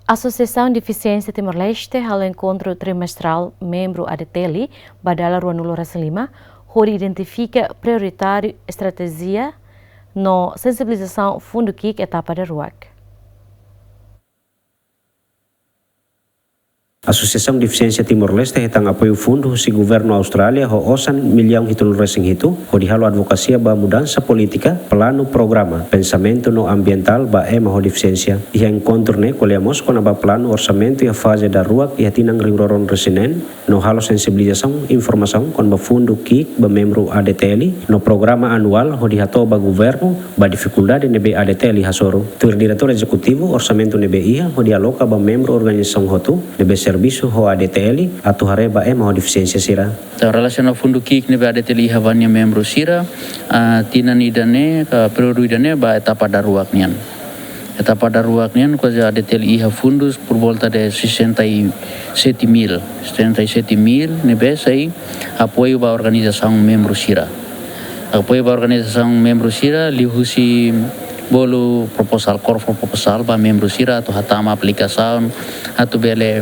Associação Deficiência Timor-Leste, ao encontro trimestral membro ADTELI, Badala Ruanulo Rasalima, onde identifica prioritário estratégia no sensibilização fundo KIK etapa da RUAC. Associação Deficiência Timor-Leste hetang apoio fundo si governo Austrália ho osan milhão hitun resing hitu ho dihalo advokasia ba mudança política plano programa pensamento no ambiental ba ema ho deficiência ia encontro ne colhemos con ba plano orçamento e a fase da RUAC e tinang ringroron resinen no halo sensibilização informação con ba fundo KIK ba membro ADTELI no programa anual ho dihato ba governo ba dificuldade nebe ADTELI hasoro tur diretor executivo orçamento nebe ia ho dialoka ba membro organização hotu nebe serviço ho ADTELI atau hareba ema ho deficiência sira. Então, relação ao fundo KIK nebe ADTELI havanya membro sira tina nidane ka periode idane ba etapa da RUAC nian. Etapa da RUAC nian ko ADTELI iha fundos por volta de 67 mil nebe sai apoio ba organização membro sira. Apoio ba organização membro sira lihusi bolu proposal proposal ba membro sira atau hatama aplikação atau bele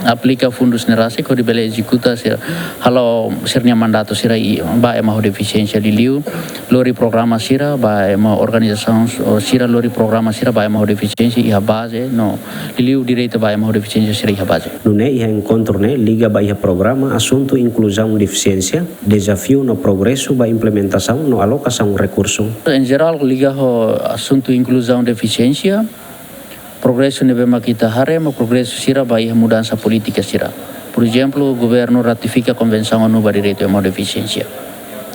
aplika fundos nerasi ko di bele executa sira halo sirnya mandato sira ba ema ho deficiência liu lori programa sira ba ema organização sira lori programa sira ba ema ho deficiência iha base no liu direito ba ema ho deficiência sira iha base nune iha encontro ne liga ba iha programa assunto inclusão deficiência desafio no progresso ba implementação no alocação recurso em geral liga ho assunto inclusão deficiência progresso nebe makita harema progresso sira ba iha mudança política sira. Por exemplo, o governo ratifica a Convenção ONU para direito à deficiência.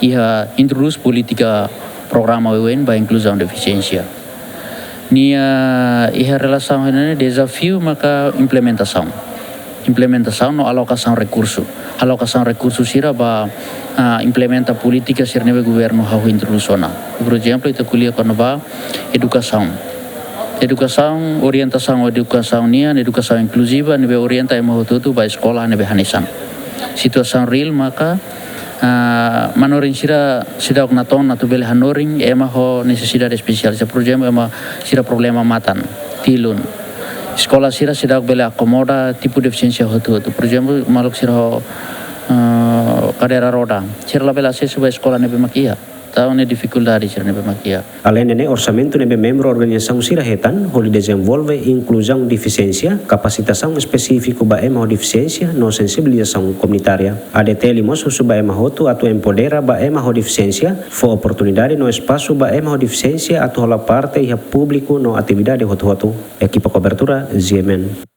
Iha introduz política programa UN ba inclusão deficiência. Nia iha relação ini desafio maka implementação no alocação recurso sira ba implementa política sira nebe governo hau introduziona. Por exemplo, itu kuliah kono ba educação orientação nian educação inclusiva nebe orienta emo tutu ba sekolah nebe hanisan situação real maka manoring sira sidak naton atau bele hanoring ema ho necessidade especial por exemplo ema sira problema matan tilun sekolah sira sidak bele akomoda tipo deficiência hotu por exemplo maluk sira ho cadeira roda sira la bela sesu ba sekolah nebe makia tahu ne dificuldade sira nebe makia. Além de orçamento nebe membro organização sira hetan ho desenvolve inclusão deficiência capacitação específico ba ema ho deficiência no sensibilização comunitária ADTELI mosu ba ema hotu atau empodera ba ema ho deficiência fo oportunidade no espaço ba ema ho deficiência atau la parte iha público no atividade hotu equipa cobertura ZMN.